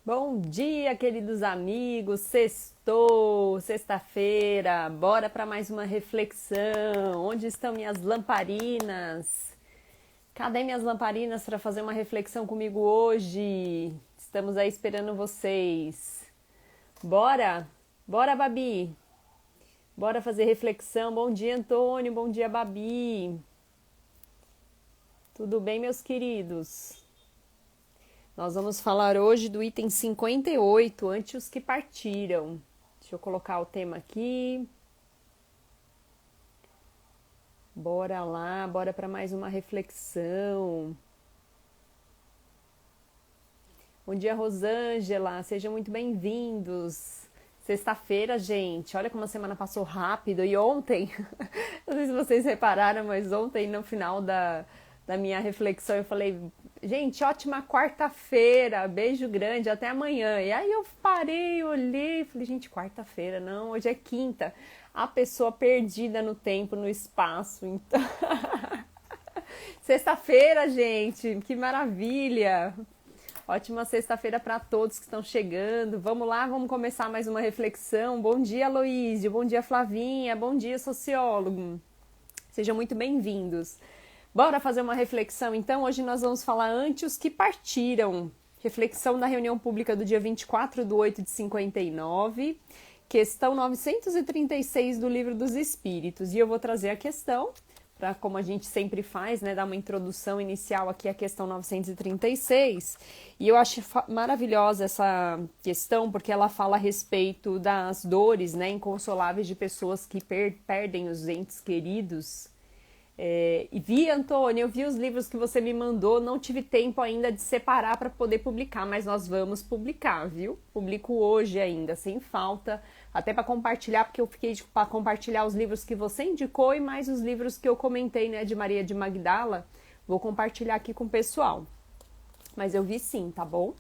Bom dia, queridos amigos. Sextou, sexta-feira. Bora para mais uma reflexão. Onde estão minhas lamparinas? Cadê minhas lamparinas para fazer uma reflexão comigo hoje? Estamos aí esperando vocês. Bora? Bora, Babi. Bora fazer reflexão. Bom dia, Antônio. Bom dia, Babi. Tudo bem, meus queridos? Nós vamos falar hoje do item 58, ante os que partiram. Deixa eu colocar o tema aqui. Bora lá, bora para mais uma reflexão. Bom dia, Rosângela, sejam muito bem-vindos. Sexta-feira, gente, olha como a semana passou rápido. E ontem, não sei se vocês repararam, mas ontem no final da minha reflexão eu falei, gente, ótima quarta-feira, beijo grande, até amanhã. E aí eu parei, olhei, falei, gente, quarta-feira, não, hoje é quinta. A pessoa perdida no tempo, no espaço, então... Sexta-feira, gente, que maravilha! Ótima sexta-feira para todos que estão chegando. Vamos lá, vamos começar mais uma reflexão. Bom dia, Aloísio, bom dia, Flavinha, bom dia, sociólogo. Sejam muito bem-vindos. Bora fazer uma reflexão, então? Hoje nós vamos falar ante os que partiram. Reflexão da reunião pública do dia 24/8 de 59, questão 936 do Livro dos Espíritos. E eu vou trazer a questão, para como a gente sempre faz, né, dar uma introdução inicial aqui à questão 936. E eu acho maravilhosa essa questão, porque ela fala a respeito das dores, né, inconsoláveis de pessoas que perdem os entes queridos. E vi, Antônio, eu vi os livros que você me mandou, não tive tempo ainda de separar para poder publicar, mas nós vamos publicar, viu? Publico hoje ainda, sem falta, até para compartilhar, porque eu fiquei para compartilhar os livros que você indicou e mais os livros que eu comentei, né, de Maria de Magdala, vou compartilhar aqui com o pessoal. Mas eu vi sim, tá bom?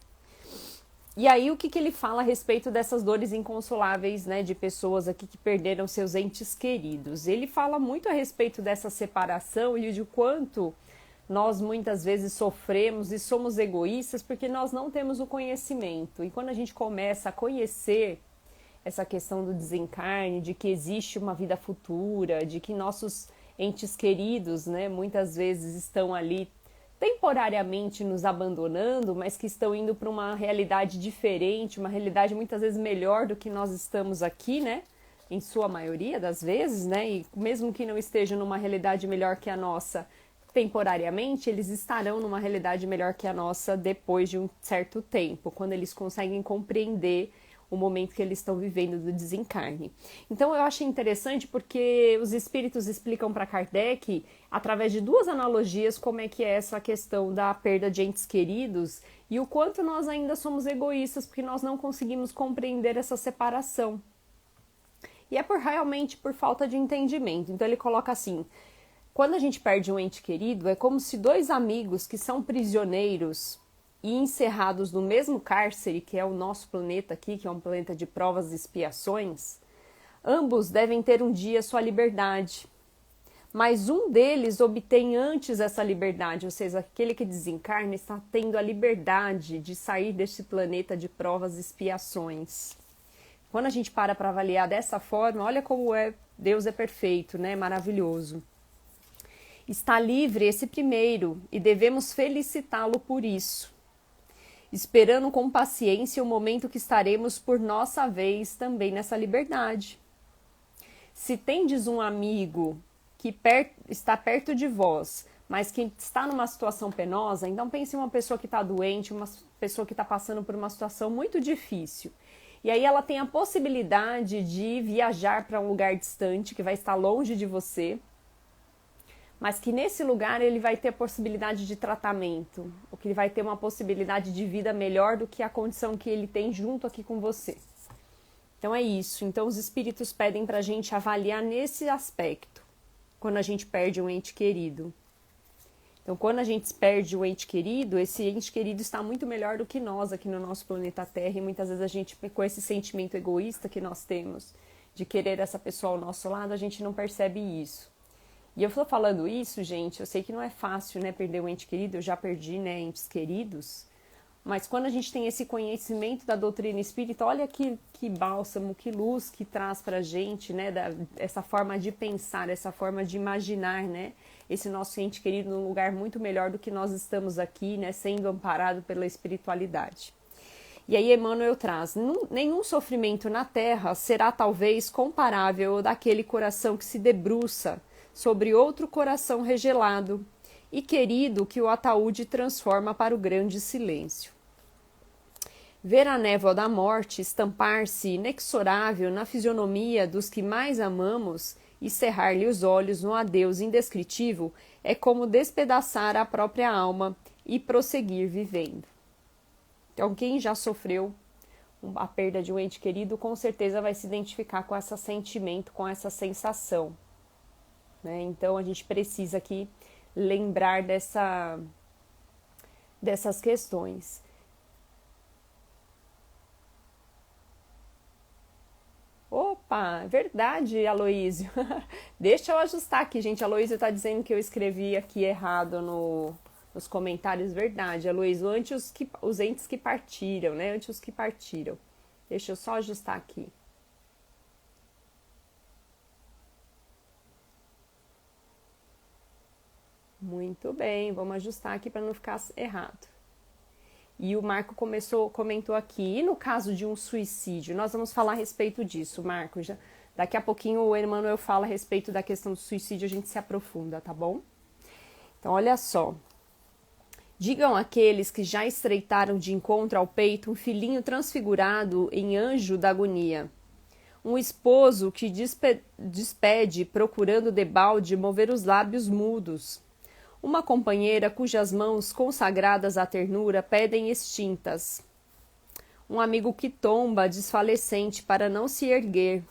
E aí, o que ele fala a respeito dessas dores inconsoláveis, né, de pessoas aqui que perderam seus entes queridos? Ele fala muito a respeito dessa separação e de quanto nós muitas vezes sofremos e somos egoístas porque nós não temos o conhecimento. E quando a gente começa a conhecer essa questão do desencarne, de que existe uma vida futura, de que nossos entes queridos, né, muitas vezes estão ali temporariamente nos abandonando, mas que estão indo para uma realidade diferente, uma realidade muitas vezes melhor do que nós estamos aqui, né? Em sua maioria das vezes, né? E mesmo que não estejam numa realidade melhor que a nossa temporariamente, eles estarão numa realidade melhor que a nossa depois de um certo tempo, quando eles conseguem compreender o momento que eles estão vivendo do desencarne. Então eu achei interessante porque os espíritos explicam para Kardec, através de duas analogias, como é que é essa questão da perda de entes queridos e o quanto nós ainda somos egoístas porque nós não conseguimos compreender essa separação. E é realmente por falta de entendimento. Então ele coloca assim, quando a gente perde um ente querido, é como se dois amigos que são prisioneiros e encerrados no mesmo cárcere, que é o nosso planeta aqui, que é um planeta de provas e expiações, ambos devem ter um dia sua liberdade. Mas um deles obtém antes essa liberdade, ou seja, aquele que desencarna está tendo a liberdade de sair deste planeta de provas e expiações. Quando a gente para avaliar dessa forma, olha como Deus é perfeito, né? Maravilhoso. Está livre esse primeiro e devemos felicitá-lo por isso, esperando com paciência o momento que estaremos por nossa vez também nessa liberdade. Se tendes um amigo que está perto de vós, mas que está numa situação penosa, então pense em uma pessoa que está doente, uma pessoa que está passando por uma situação muito difícil. E aí ela tem a possibilidade de viajar para um lugar distante, que vai estar longe de você, mas que nesse lugar ele vai ter a possibilidade de tratamento, ou que ele vai ter uma possibilidade de vida melhor do que a condição que ele tem junto aqui com você. Então é isso. Então os espíritos pedem para a gente avaliar nesse aspecto, quando a gente perde um ente querido. Então quando a gente perde um ente querido, esse ente querido está muito melhor do que nós aqui no nosso planeta Terra, e muitas vezes a gente, com esse sentimento egoísta que nós temos, de querer essa pessoa ao nosso lado, a gente não percebe isso. E eu tô falando isso, gente, eu sei que não é fácil, né, perder um ente querido, eu já perdi, né, entes queridos, Mas quando a gente tem esse conhecimento da doutrina espírita, olha que bálsamo, que luz que traz para a gente, né? Essa forma de pensar, essa forma de imaginar, né? Esse nosso ente querido num lugar muito melhor do que nós estamos aqui, né? Sendo amparado pela espiritualidade. E aí Emmanuel traz, nenhum sofrimento na terra será talvez comparável ao daquele coração que se debruça sobre outro coração regelado e querido que o ataúde transforma para o grande silêncio. Ver a névoa da morte estampar-se inexorável na fisionomia dos que mais amamos e cerrar-lhe os olhos no adeus indescritível é como despedaçar a própria alma e prosseguir vivendo. Então, quem já sofreu a perda de um ente querido, com certeza vai se identificar com esse sentimento, com essa sensação, né? Então, a gente precisa aqui lembrar dessas questões. Opa, verdade, Aloísio. Deixa eu ajustar aqui, gente. A Aloísio está dizendo que eu escrevi aqui errado nos comentários. Verdade, Aloísio. Antes os entes que partiram, né? Antes os que partiram. Deixa eu só ajustar aqui. Muito bem, vamos ajustar aqui para não ficar errado. E o Marco comentou aqui, e no caso de um suicídio, nós vamos falar a respeito disso, Marco. Daqui a pouquinho o Emmanuel fala a respeito da questão do suicídio, a gente se aprofunda, tá bom? Então, olha só. Digam aqueles que já estreitaram de encontro ao peito um filhinho transfigurado em anjo da agonia. Um esposo que despede, procurando debalde mover os lábios mudos. Uma companheira cujas mãos consagradas à ternura pedem extintas. Um amigo que tomba desfalecente para não se erguer.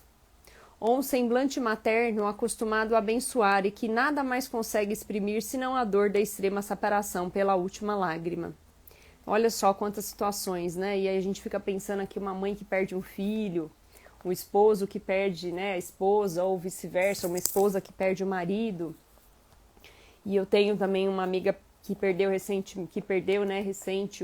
Ou um semblante materno acostumado a abençoar e que nada mais consegue exprimir senão a dor da extrema separação pela última lágrima. Olha só quantas situações, né? E aí a gente fica pensando aqui uma mãe que perde um filho, um esposo que perde, né, a esposa, ou vice-versa, uma esposa que perde o marido. E eu tenho também uma amiga que perdeu recente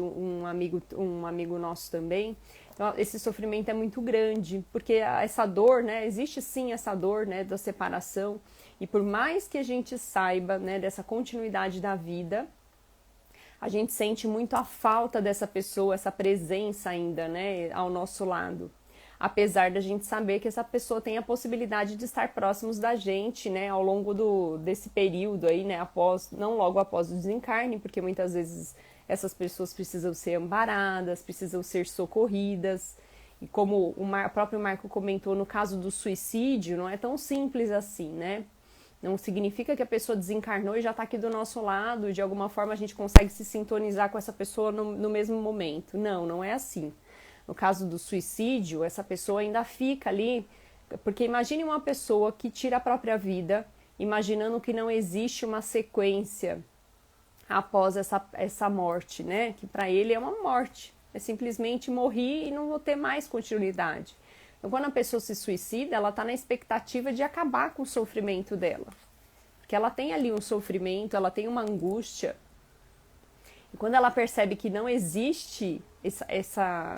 um amigo nosso também. Então, esse sofrimento é muito grande, porque essa dor, né, existe sim essa dor, né, da separação, e por mais que a gente saiba, né, dessa continuidade da vida, a gente sente muito a falta dessa pessoa, essa presença ainda, né, ao nosso lado. Apesar da gente saber que essa pessoa tem a possibilidade de estar próximos da gente, né, ao longo desse período aí, né, não logo após o desencarne, porque muitas vezes essas pessoas precisam ser amparadas, precisam ser socorridas, e como o próprio Marco comentou, no caso do suicídio, não é tão simples assim, né? Não significa que a pessoa desencarnou e já está aqui do nosso lado, e de alguma forma a gente consegue se sintonizar com essa pessoa no mesmo momento. Não, não é assim. No caso do suicídio, essa pessoa ainda fica ali, porque imagine uma pessoa que tira a própria vida, imaginando que não existe uma sequência após essa morte, né? Que para ele é uma morte, é simplesmente morrer e não vou ter mais continuidade. Então, quando a pessoa se suicida, ela está na expectativa de acabar com o sofrimento dela, porque ela tem ali um sofrimento, ela tem uma angústia. E quando ela percebe que não existe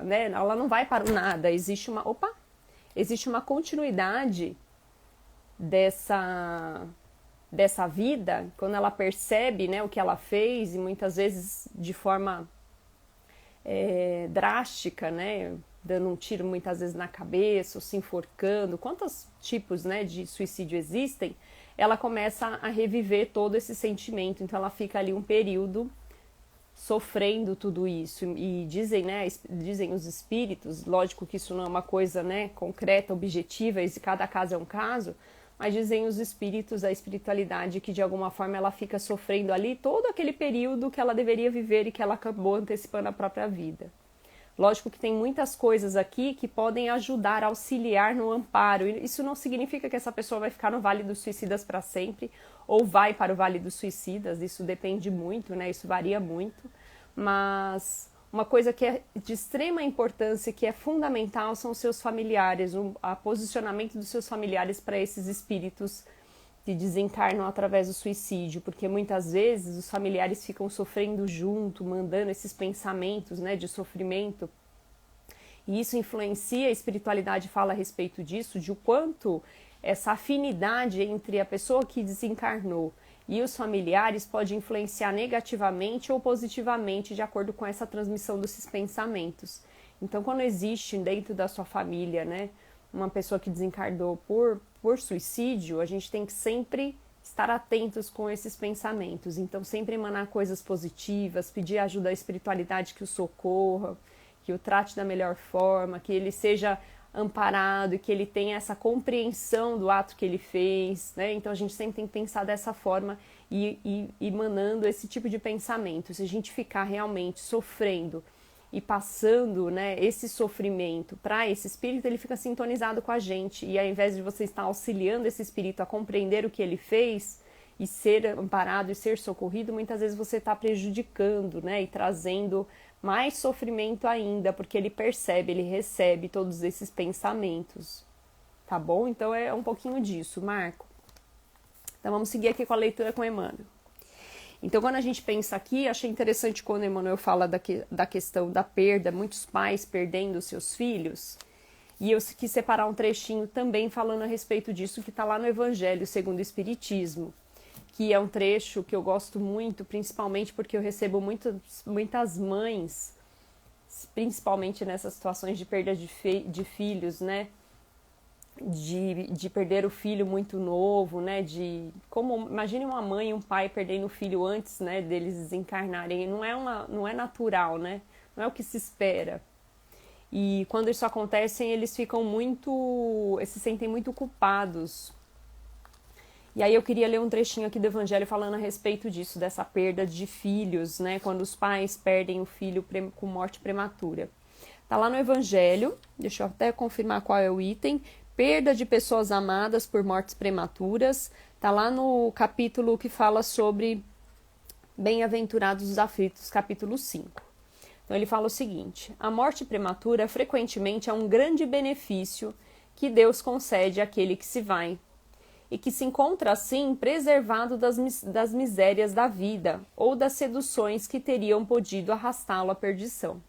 né, ela não vai para o nada, existe uma continuidade dessa vida, quando ela percebe, né, o que ela fez, e muitas vezes de forma drástica, né, dando um tiro muitas vezes na cabeça, ou se enforcando, quantos tipos, né, de suicídio existem, ela começa a reviver todo esse sentimento, então ela fica ali um período sofrendo tudo isso, e dizem os espíritos, lógico que isso não é uma coisa, né, concreta, objetiva, e cada caso é um caso, mas dizem os espíritos, a espiritualidade, que de alguma forma ela fica sofrendo ali todo aquele período que ela deveria viver e que ela acabou antecipando a própria vida. Lógico que tem muitas coisas aqui que podem ajudar, auxiliar no amparo. Isso não significa que essa pessoa vai ficar no Vale dos Suicidas para sempre, ou vai para o Vale dos Suicidas, isso depende muito, né? Isso varia muito. Mas uma coisa que é de extrema importância, que é fundamental, são os seus familiares, o posicionamento dos seus familiares para esses espíritos que desencarnam através do suicídio, porque muitas vezes os familiares ficam sofrendo junto, mandando esses pensamentos, né, de sofrimento, e isso influencia, a espiritualidade fala a respeito disso, de o quanto essa afinidade entre a pessoa que desencarnou e os familiares pode influenciar negativamente ou positivamente de acordo com essa transmissão desses pensamentos. Então, quando existe dentro da sua família, né, uma pessoa que desencarnou por suicídio, a gente tem que sempre estar atentos com esses pensamentos. Então, sempre emanar coisas positivas, pedir ajuda à espiritualidade que o socorra, que o trate da melhor forma, que ele seja amparado e que ele tenha essa compreensão do ato que ele fez, né? Então a gente sempre tem que pensar dessa forma e emanando esse tipo de pensamento. Se a gente ficar realmente sofrendo e passando, né, esse sofrimento para esse espírito, ele fica sintonizado com a gente, e ao invés de você estar auxiliando esse espírito a compreender o que ele fez e ser amparado e ser socorrido, muitas vezes você está prejudicando, né, e trazendo mais sofrimento ainda, porque ele percebe, ele recebe todos esses pensamentos, tá bom? Então é um pouquinho disso, Marco. Então vamos seguir aqui com a leitura com Emmanuel. Então quando a gente pensa aqui, achei interessante quando Emmanuel fala da questão da perda, muitos pais perdendo seus filhos, e eu quis separar um trechinho também falando a respeito disso, que está lá no Evangelho segundo o Espiritismo, que é um trecho que eu gosto muito, principalmente porque eu recebo muitas mães, principalmente nessas situações de perda de filhos, né? De perder o filho muito novo, né? Imagine uma mãe e um pai perdendo o filho antes, né, deles desencarnarem. Não é natural, né? Não é o que se espera. E quando isso acontece, eles se sentem muito culpados. E aí eu queria ler um trechinho aqui do Evangelho falando a respeito disso, dessa perda de filhos, né? Quando os pais perdem o filho com morte prematura. Tá lá no Evangelho, deixa eu até confirmar qual é o item. Perda de pessoas amadas por mortes prematuras. Tá lá no capítulo que fala sobre Bem-aventurados os aflitos, capítulo 5. Então ele fala o seguinte: a morte prematura frequentemente é um grande benefício que Deus concede àquele que se vai, e que se encontra assim preservado das misérias da vida ou das seduções que teriam podido arrastá-lo à perdição.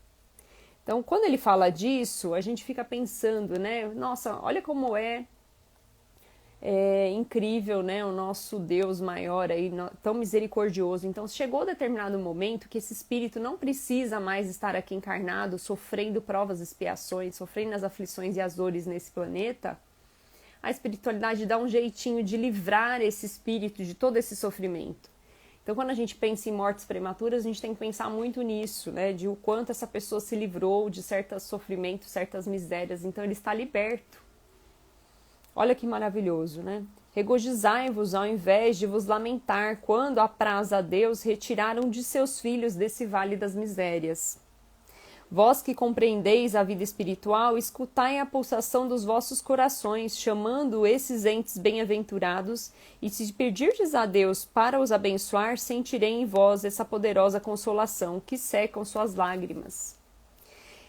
Então, quando ele fala disso, a gente fica pensando, né? Nossa, olha como é incrível, né? O nosso Deus maior aí, tão misericordioso. Então, chegou um determinado momento que esse espírito não precisa mais estar aqui encarnado, sofrendo provas e expiações, sofrendo as aflições e as dores nesse planeta. A espiritualidade dá um jeitinho de livrar esse espírito de todo esse sofrimento. Então, quando a gente pensa em mortes prematuras, a gente tem que pensar muito nisso, né? De o quanto essa pessoa se livrou de certos sofrimentos, certas misérias. Então, ele está liberto. Olha que maravilhoso, né? Regozijai-vos ao invés de vos lamentar, quando apraz a Deus retiraram de seus filhos desse vale das misérias. Vós que compreendeis a vida espiritual, escutai a pulsação dos vossos corações, chamando esses entes bem-aventurados, e se pedirdes a Deus para os abençoar, sentirei em vós essa poderosa consolação, que secam suas lágrimas.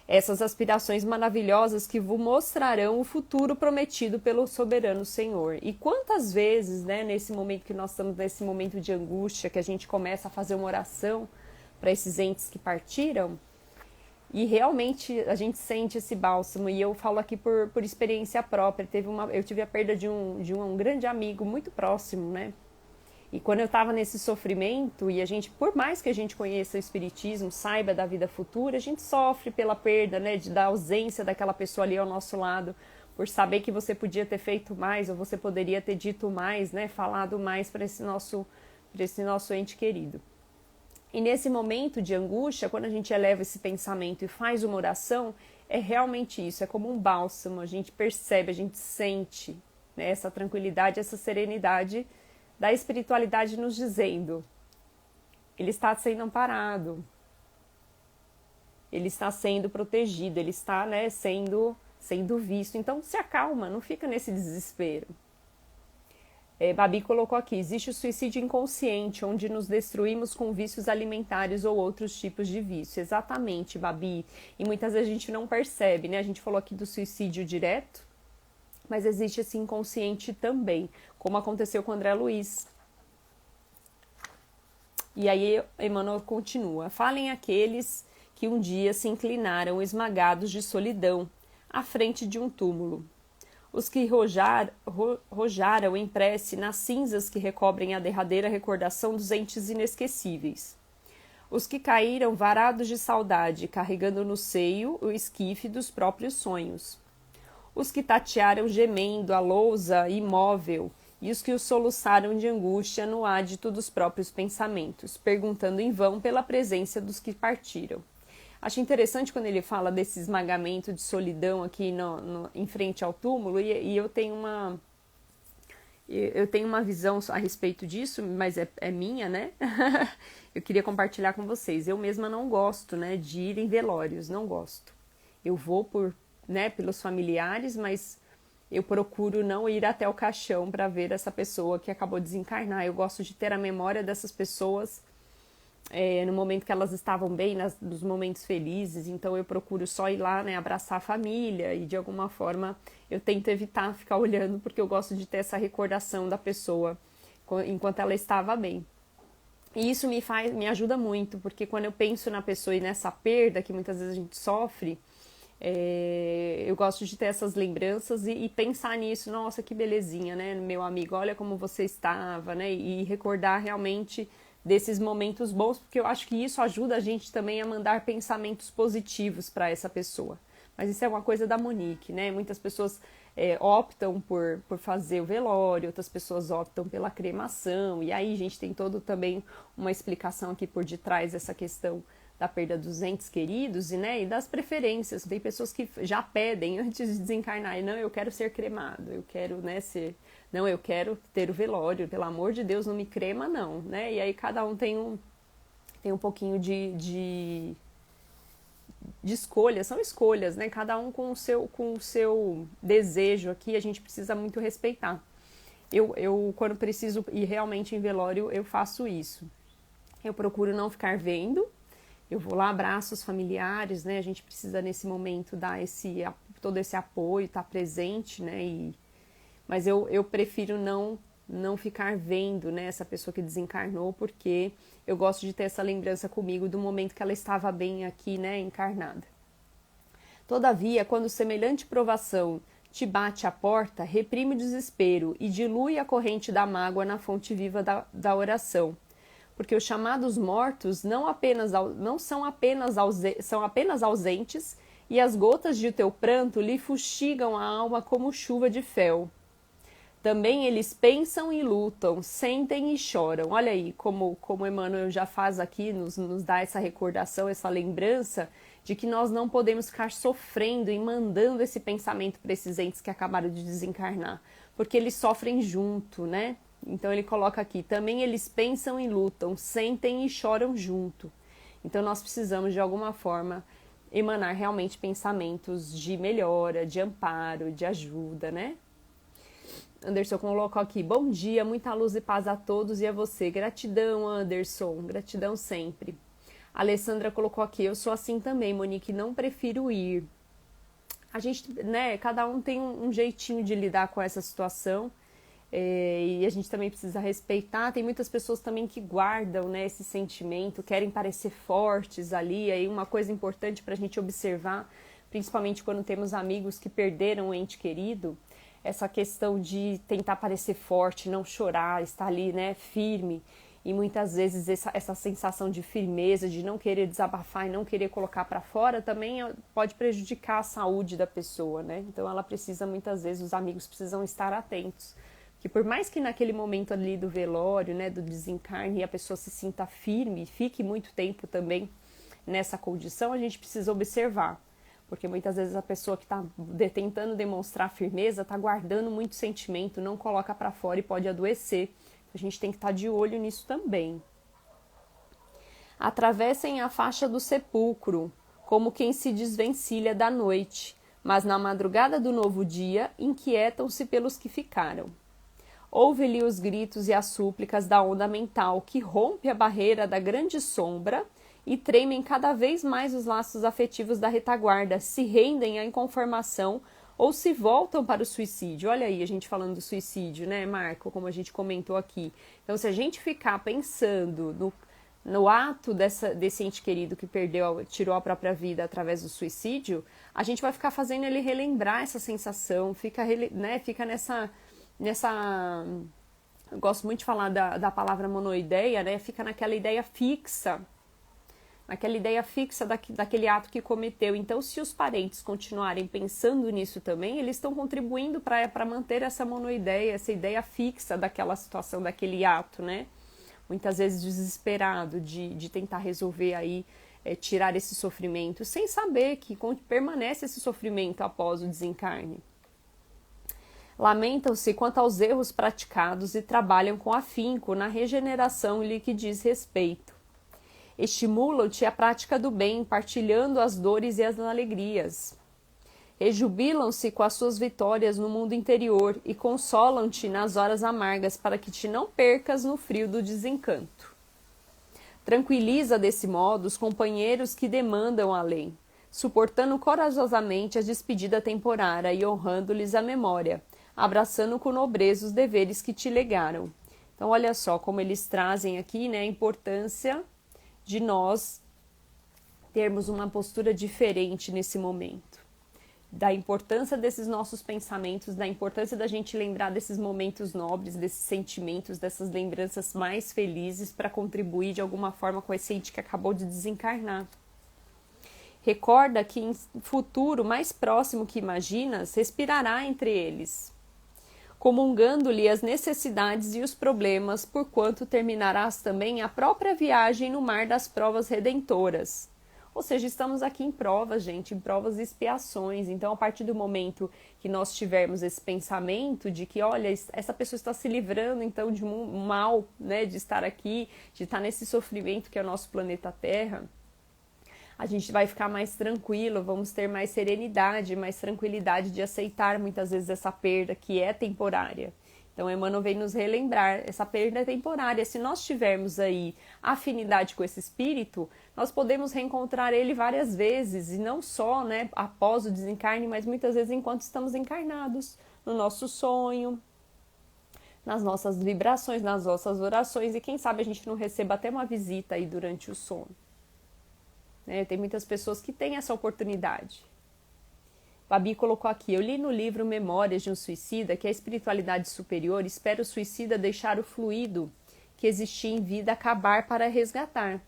Essas aspirações maravilhosas que vos mostrarão o futuro prometido pelo soberano Senhor. E quantas vezes, né, nesse momento que nós estamos, nesse momento de angústia, que a gente começa a fazer uma oração para esses entes que partiram, e realmente a gente sente esse bálsamo, e eu falo aqui por experiência própria. Eu tive a perda de um grande amigo muito próximo, né? E quando eu estava nesse sofrimento, e a gente, por mais que a gente conheça o Espiritismo, saiba da vida futura, a gente sofre pela perda, né, da ausência daquela pessoa ali ao nosso lado, por saber que você podia ter feito mais, ou você poderia ter dito mais, né, falado mais para esse nosso ente querido. E nesse momento de angústia, quando a gente eleva esse pensamento e faz uma oração, é realmente isso, é como um bálsamo, a gente percebe, a gente sente, né, essa tranquilidade, essa serenidade da espiritualidade nos dizendo: ele está sendo amparado, ele está sendo protegido, ele está, né, sendo visto. Então se acalma, não fica nesse desespero. Babi colocou aqui: existe o suicídio inconsciente, onde nos destruímos com vícios alimentares ou outros tipos de vício. Exatamente, Babi. E muitas vezes a gente não percebe, né? A gente falou aqui do suicídio direto, mas existe esse inconsciente também, como aconteceu com André Luiz. E aí Emmanuel continua: falem aqueles que um dia se inclinaram esmagados de solidão à frente de um túmulo. Os que rojaram em prece nas cinzas que recobrem a derradeira recordação dos entes inesquecíveis. Os que caíram varados de saudade, carregando no seio o esquife dos próprios sonhos. Os que tatearam gemendo a lousa imóvel e os que o soluçaram de angústia no ádito dos próprios pensamentos, perguntando em vão pela presença dos que partiram. Acho interessante quando ele fala desse esmagamento de solidão aqui em frente ao túmulo, e eu tenho uma visão a respeito disso, mas é minha, né? Eu queria compartilhar com vocês. Eu mesma não gosto, né, de ir em velórios, não gosto. Eu vou pelos familiares, mas eu procuro não ir até o caixão para ver essa pessoa que acabou de desencarnar. Eu gosto de ter a memória dessas pessoas no momento que elas estavam bem, nos momentos felizes. Então eu procuro só ir lá, né, abraçar a família, e de alguma forma eu tento evitar ficar olhando, porque eu gosto de ter essa recordação da pessoa enquanto ela estava bem. E isso me ajuda muito, porque quando eu penso na pessoa e nessa perda que muitas vezes a gente sofre, eu gosto de ter essas lembranças e pensar nisso. Nossa, que belezinha, né, meu amigo, olha como você estava, né, e recordar realmente desses momentos bons, porque eu acho que isso ajuda a gente também a mandar pensamentos positivos para essa pessoa. Mas isso é uma coisa da Monique, né? Muitas pessoas optam por fazer o velório, outras pessoas optam pela cremação, e aí, gente, tem todo também uma explicação aqui por detrás dessa questão da perda dos entes queridos e das preferências. Tem pessoas que já pedem antes de desencarnar, não, eu quero ser cremado, eu quero, não, eu quero ter o velório, pelo amor de Deus, não me crema, não, né? E aí cada um tem um pouquinho de escolha, são escolhas, né? Cada um com o seu desejo aqui, a gente precisa muito respeitar. Eu quando preciso ir realmente em velório, eu faço isso. Eu procuro não ficar vendo, eu vou lá, abraço os familiares, né? A gente precisa nesse momento dar todo esse apoio, estar presente, né? Mas eu prefiro não ficar vendo, né, essa pessoa que desencarnou, porque eu gosto de ter essa lembrança comigo do momento que ela estava bem aqui, né, encarnada. Todavia, quando semelhante provação te bate à porta, reprime o desespero e dilui a corrente da mágoa na fonte viva da oração. Porque os chamados mortos são apenas ausentes, e as gotas de teu pranto lhe fustigam a alma como chuva de fel. Também eles pensam e lutam, sentem e choram. Olha aí como Emmanuel já faz aqui, nos dá essa recordação, essa lembrança de que nós não podemos ficar sofrendo e mandando esse pensamento para esses entes que acabaram de desencarnar, porque eles sofrem junto, né? Então ele coloca aqui, também eles pensam e lutam, sentem e choram junto. Então nós precisamos de alguma forma emanar realmente pensamentos de melhora, de amparo, de ajuda, né? Anderson colocou aqui, bom dia, muita luz e paz a todos e a você. Gratidão, Anderson, gratidão sempre. A Alessandra colocou aqui, eu sou assim também, Monique, não prefiro ir. A gente, né, cada um tem um jeitinho de lidar com essa situação, e a gente também precisa respeitar. Tem muitas pessoas também que guardam, né, esse sentimento, querem parecer fortes ali. Aí uma coisa importante para a gente observar, principalmente quando temos amigos que perderam um ente querido, essa questão de tentar parecer forte, não chorar, estar ali, né, firme. E muitas vezes essa sensação de firmeza, de não querer desabafar e não querer colocar para fora, também pode prejudicar a saúde da pessoa, né? Então ela precisa, muitas vezes, os amigos precisam estar atentos. Que por mais que naquele momento ali do velório, né, do desencarne, a pessoa se sinta firme e fique muito tempo também nessa condição, a gente precisa observar. Porque muitas vezes a pessoa que está tentando demonstrar firmeza está guardando muito sentimento, não coloca para fora e pode adoecer. A gente tem que estar de olho nisso também. Atravessem a faixa do sepulcro, como quem se desvencilha da noite, mas na madrugada do novo dia inquietam-se pelos que ficaram. Ouve-lhe os gritos e as súplicas da onda mental que rompe a barreira da grande sombra e tremem cada vez mais os laços afetivos da retaguarda, se rendem à inconformação ou se voltam para o suicídio. Olha aí, a gente falando do suicídio, né, Marco, como a gente comentou aqui. Então, se a gente ficar pensando no ato desse ente querido que tirou a própria vida através do suicídio, a gente vai ficar fazendo ele relembrar essa sensação, fica nessa eu gosto muito de falar da palavra monoideia, né? Fica naquela ideia fixa daquele ato que cometeu. Então, se os parentes continuarem pensando nisso também, eles estão contribuindo para manter essa monoideia, essa ideia fixa daquela situação, daquele ato, né? Muitas vezes desesperado de tentar resolver aí, tirar esse sofrimento, sem saber que permanece esse sofrimento após o desencarne. Lamentam-se quanto aos erros praticados e trabalham com afinco na regeneração lhe que diz respeito. Estimulam-te a prática do bem, partilhando as dores e as alegrias. Rejubilam-se com as suas vitórias no mundo interior e consolam-te nas horas amargas para que te não percas no frio do desencanto. Tranquiliza desse modo os companheiros que demandam além, suportando corajosamente a despedida temporária e honrando-lhes a memória, abraçando com nobreza os deveres que te legaram. Então, olha só como eles trazem aqui, né, a importância de nós termos uma postura diferente nesse momento. Da importância desses nossos pensamentos, da importância da gente lembrar desses momentos nobres, desses sentimentos, dessas lembranças mais felizes para contribuir de alguma forma com esse ente que acabou de desencarnar. Recorda que em futuro mais próximo que imaginas, respirará entre eles, comungando-lhe as necessidades e os problemas, porquanto terminarás também a própria viagem no mar das provas redentoras. Ou seja, estamos aqui em provas, gente, em provas e expiações. Então, a partir do momento que nós tivermos esse pensamento de que, olha, essa pessoa está se livrando, então, de um mal, né, de estar aqui, de estar nesse sofrimento que é o nosso planeta Terra, a gente vai ficar mais tranquilo, vamos ter mais serenidade, mais tranquilidade de aceitar muitas vezes essa perda que é temporária. Então, Emmanuel vem nos relembrar, essa perda é temporária. Se nós tivermos aí afinidade com esse espírito, nós podemos reencontrar ele várias vezes, e não só, né, após o desencarne, mas muitas vezes enquanto estamos encarnados, no nosso sonho, nas nossas vibrações, nas nossas orações, e quem sabe a gente não receba até uma visita aí durante o sono. Tem muitas pessoas que têm essa oportunidade. Babi colocou aqui, eu li no livro Memórias de um Suicida que a espiritualidade superior espera o suicida deixar o fluido que existia em vida acabar para resgatar.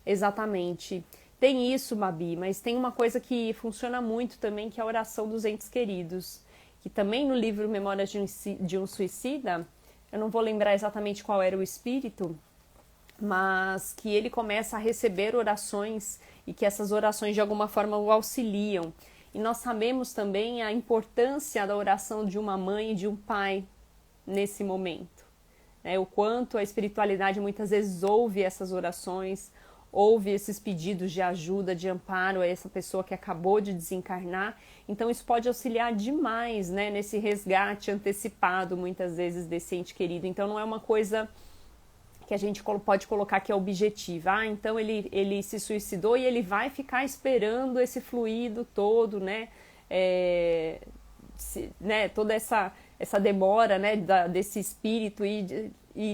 Exatamente. Tem isso, Babi, mas tem uma coisa que funciona muito também, que é a oração dos entes queridos. Que também no livro Memórias de um Suicida, eu não vou lembrar exatamente qual era o espírito, mas que ele começa a receber orações e que essas orações de alguma forma o auxiliam. E nós sabemos também a importância da oração de uma mãe e de um pai nesse momento. O quanto a espiritualidade muitas vezes ouve essas orações, ouve esses pedidos de ajuda, de amparo a essa pessoa que acabou de desencarnar. Então isso pode auxiliar demais, né, nesse resgate antecipado muitas vezes desse ente querido. Então não é uma coisa que a gente pode colocar que é objetiva. Então ele se suicidou e ele vai ficar esperando esse fluido todo, né? Toda essa demora, né, desse espírito e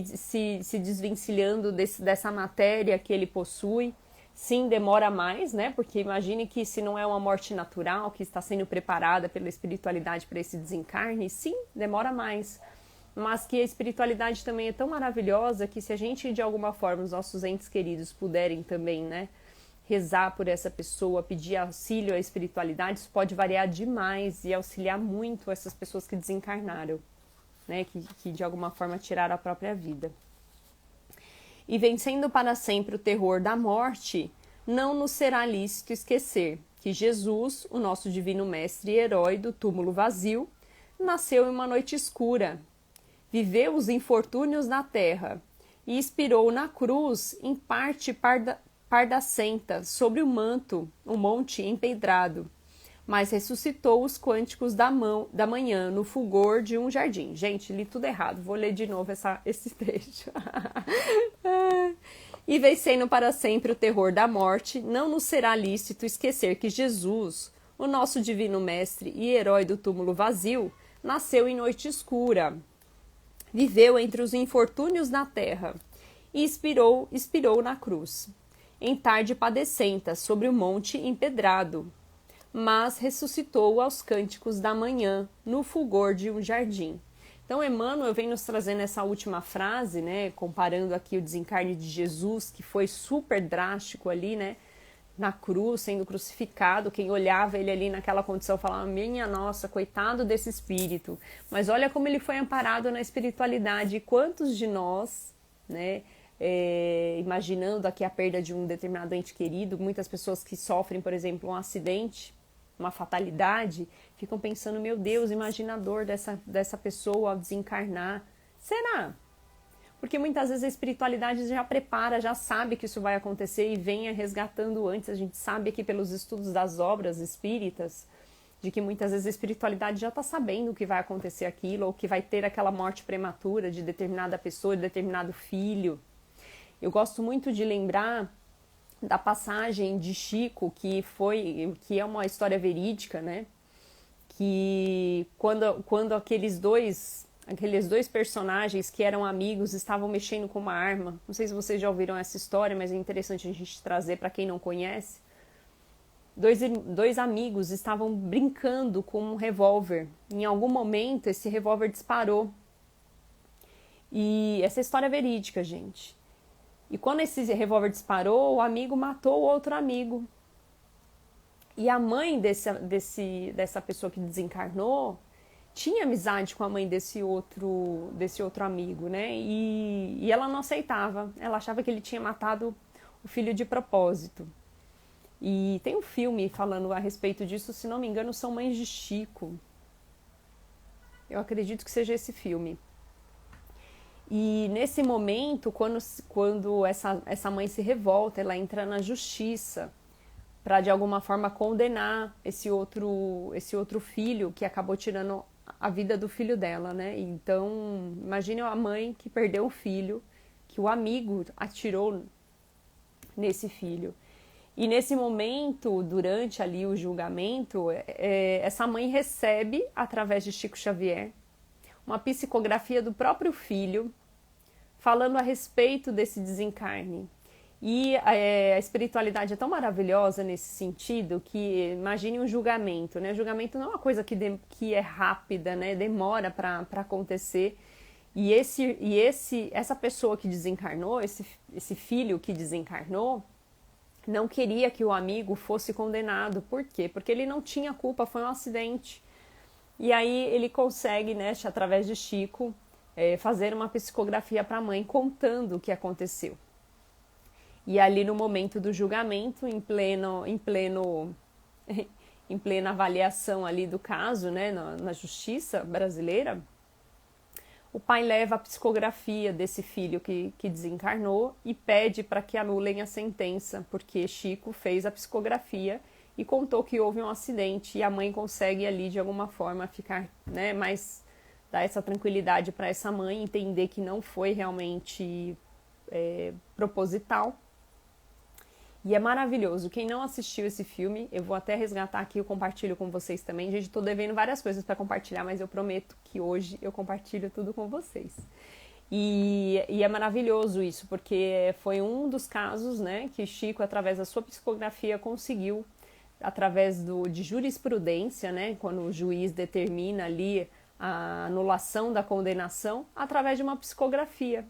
se desvencilhando dessa matéria que ele possui. Sim, demora mais, né? Porque imagine que se não é uma morte natural, que está sendo preparada pela espiritualidade para esse desencarne, sim, demora mais. Mas que a espiritualidade também é tão maravilhosa que se a gente, de alguma forma, os nossos entes queridos puderem também, né, rezar por essa pessoa, pedir auxílio à espiritualidade, isso pode variar demais e auxiliar muito essas pessoas que desencarnaram, né, que de alguma forma tiraram a própria vida. E vencendo para sempre o terror da morte, não nos será lícito esquecer que Jesus, o nosso divino mestre e herói do túmulo vazio, nasceu em uma noite escura, viveu os infortúnios na terra e expirou na cruz em parte pardacenta sobre o monte empedrado, mas ressuscitou os quânticos da manhã no fulgor de um jardim. Gente, li tudo errado, vou ler de novo esse trecho. E vencendo para sempre o terror da morte, não nos será lícito esquecer que Jesus, O nosso divino mestre e herói do túmulo vazio nasceu em noite escura, viveu entre os infortúnios da terra e expirou na cruz, em tarde padecenta, sobre o monte empedrado, mas ressuscitou aos cânticos da manhã, no fulgor de um jardim. Então, Emmanuel vem nos trazendo essa última frase, né, comparando aqui o desencarne de Jesus, que foi super drástico ali, né, na cruz, sendo crucificado. Quem olhava ele ali naquela condição falava, minha nossa, coitado desse espírito. Mas olha como ele foi amparado na espiritualidade. E quantos de nós, né, imaginando aqui a perda de um determinado ente querido, muitas pessoas que sofrem, por exemplo, um acidente, uma fatalidade, ficam pensando, meu Deus, imagina a dor dessa pessoa ao desencarnar. Será? Porque muitas vezes a espiritualidade já prepara, já sabe que isso vai acontecer e venha resgatando antes. A gente sabe aqui pelos estudos das obras espíritas, de que muitas vezes a espiritualidade já está sabendo que vai acontecer aquilo, ou que vai ter aquela morte prematura de determinada pessoa, de determinado filho. Eu gosto muito de lembrar da passagem de Chico, que é uma história verídica, né? Que quando aqueles dois personagens que eram amigos estavam mexendo com uma arma. Não sei se vocês já ouviram essa história, mas é interessante a gente trazer para quem não conhece. Dois amigos estavam brincando com um revólver. Em algum momento, esse revólver disparou. E essa história é verídica, gente. E quando esse revólver disparou, o amigo matou o outro amigo. E a mãe dessa pessoa que desencarnou tinha amizade com a mãe desse outro amigo, né? E ela não aceitava. Ela achava que ele tinha matado o filho de propósito. E tem um filme falando a respeito disso, se não me engano, São Mães de Chico. Eu acredito que seja esse filme. E nesse momento, quando essa mãe se revolta, ela entra na justiça para de alguma forma condenar esse outro filho que acabou tirando a vida do filho dela, né? Então, imagine a mãe que perdeu o filho, que o amigo atirou nesse filho. E nesse momento, durante ali o julgamento, essa mãe recebe, através de Chico Xavier, uma psicografia do próprio filho, falando a respeito desse desencarne. E a espiritualidade é tão maravilhosa nesse sentido que imagine um julgamento, né? O julgamento não é uma coisa que é rápida, né? Demora para acontecer. E essa pessoa que desencarnou, esse filho que desencarnou, não queria que o amigo fosse condenado. Por quê? Porque ele não tinha culpa, foi um acidente. E aí ele consegue, né, através de Chico, fazer uma psicografia para a mãe contando o que aconteceu. E ali no momento do julgamento, em plena avaliação ali do caso, né, na justiça brasileira, o pai leva a psicografia desse filho que desencarnou e pede para que anulem a sentença, porque Chico fez a psicografia e contou que houve um acidente, e a mãe consegue ali de alguma forma ficar, né, mais dar essa tranquilidade para essa mãe, entender que não foi realmente proposital. E é maravilhoso. Quem não assistiu esse filme, eu vou até resgatar aqui, eu compartilho com vocês também. Gente, tô devendo várias coisas para compartilhar, mas eu prometo que hoje eu compartilho tudo com vocês. E é maravilhoso isso, porque foi um dos casos, né, que Chico, através da sua psicografia, conseguiu, através de jurisprudência, né, quando o juiz determina ali a anulação da condenação, através de uma psicografia.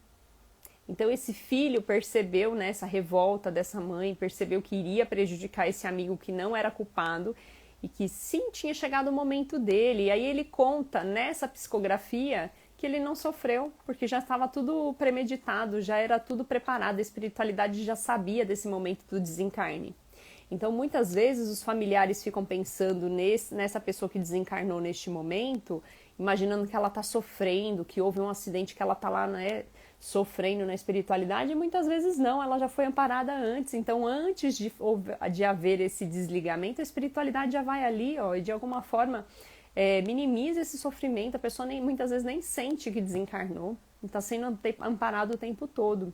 Então esse filho percebeu, né, essa revolta dessa mãe, percebeu que iria prejudicar esse amigo que não era culpado e que sim, tinha chegado o momento dele. E aí ele conta nessa psicografia que ele não sofreu, porque já estava tudo premeditado, já era tudo preparado, a espiritualidade já sabia desse momento do desencarne. Então muitas vezes os familiares ficam pensando nessa pessoa que desencarnou neste momento, imaginando que ela está sofrendo, que houve um acidente, que ela está lá, né, sofrendo na espiritualidade, e muitas vezes não, ela já foi amparada antes. Então, antes de haver esse desligamento, a espiritualidade já vai ali, ó, e de alguma forma minimiza esse sofrimento. A pessoa muitas vezes nem sente que desencarnou, está sendo amparado o tempo todo.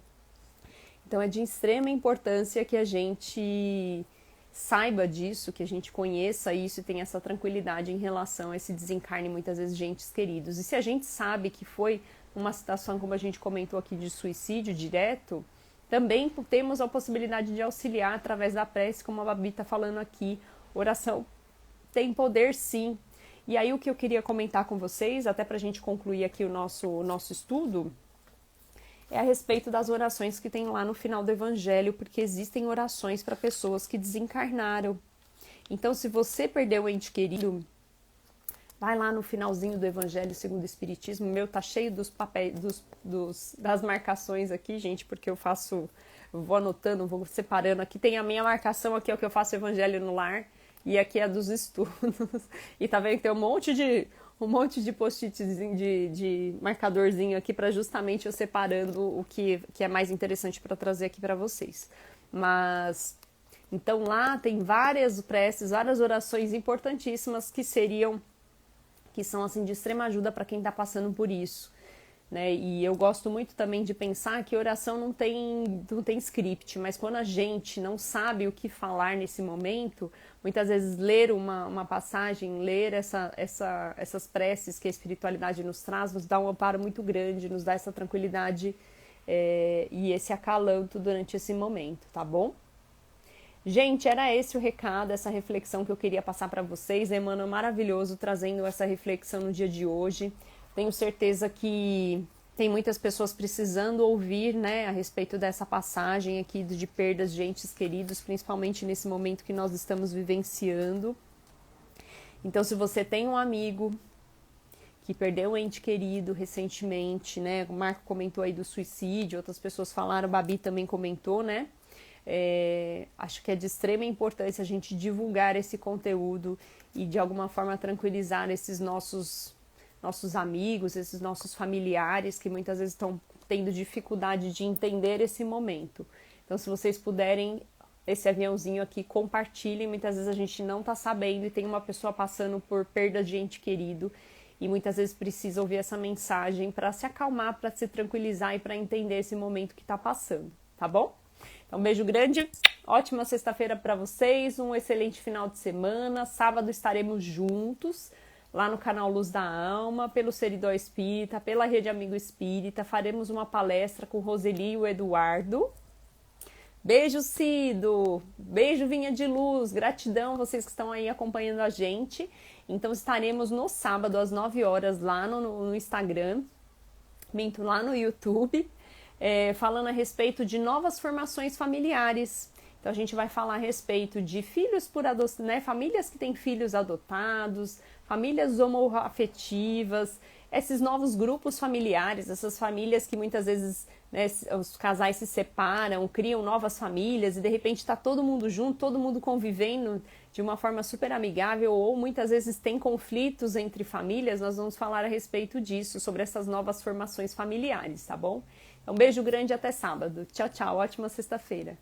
Então, é de extrema importância que a gente saiba disso, que a gente conheça isso e tenha essa tranquilidade em relação a esse desencarne, muitas vezes, de entes queridos. E se a gente sabe que foi uma situação, como a gente comentou aqui, de suicídio direto, também temos a possibilidade de auxiliar através da prece, como a Babi está falando aqui. Oração tem poder, sim. E aí o que eu queria comentar com vocês, até para a gente concluir aqui o nosso estudo, é a respeito das orações que tem lá no final do Evangelho, porque existem orações para pessoas que desencarnaram. Então, se você perdeu um ente querido, vai lá no finalzinho do Evangelho segundo o Espiritismo. Meu tá cheio dos papéis, das marcações aqui, gente, porque eu vou anotando, vou separando. Aqui tem a minha marcação, aqui é o que eu faço Evangelho no Lar, e aqui é dos estudos. E tá vendo que tem um monte de post-itzinho, de marcadorzinho aqui para justamente eu separando o que é mais interessante para trazer aqui para vocês. Mas, então lá tem várias preces, várias orações importantíssimas que são assim de extrema ajuda para quem está passando por isso, né? E eu gosto muito também de pensar que oração não tem script, mas quando a gente não sabe o que falar nesse momento, muitas vezes ler uma passagem, ler essas preces que a espiritualidade nos traz, nos dá um amparo muito grande, nos dá essa tranquilidade e esse acalanto durante esse momento, tá bom? Gente, era esse o recado, essa reflexão que eu queria passar para vocês. Emmanuel maravilhoso trazendo essa reflexão no dia de hoje. Tenho certeza que tem muitas pessoas precisando ouvir, né, a respeito dessa passagem aqui de perdas de entes queridos, principalmente nesse momento que nós estamos vivenciando. Então, se você tem um amigo que perdeu um ente querido recentemente, né, o Marco comentou aí do suicídio, outras pessoas falaram, Babi também comentou, né? Acho que é de extrema importância a gente divulgar esse conteúdo e de alguma forma tranquilizar esses nossos amigos, esses nossos familiares que muitas vezes estão tendo dificuldade de entender esse momento. Então, se vocês puderem, esse aviãozinho aqui, compartilhem. Muitas vezes a gente não está sabendo e tem uma pessoa passando por perda de ente querido e muitas vezes precisa ouvir essa mensagem para se acalmar, para se tranquilizar e para entender esse momento que está passando, tá bom? Então, um beijo grande, ótima sexta-feira para vocês, um excelente final de semana. Sábado estaremos juntos lá no canal Luz da Alma, pelo Seridó Espírita, pela Rede Amigo Espírita. Faremos uma palestra com Roseli e o Eduardo. Beijo, Cido. Beijo, Vinha de Luz. Gratidão vocês que estão aí acompanhando a gente. Então, estaremos no sábado às 9 horas lá no Instagram, lá no YouTube, falando a respeito de novas formações familiares. Então, a gente vai falar a respeito de filhos por adoção, né? Famílias que têm filhos adotados, famílias homoafetivas, esses novos grupos familiares, essas famílias que muitas vezes, né, os casais se separam, criam novas famílias e de repente está todo mundo junto, todo mundo convivendo de uma forma super amigável, ou muitas vezes tem conflitos entre famílias. Nós vamos falar a respeito disso, sobre essas novas formações familiares, tá bom? Então, um beijo grande e até sábado. Tchau, tchau. Ótima sexta-feira.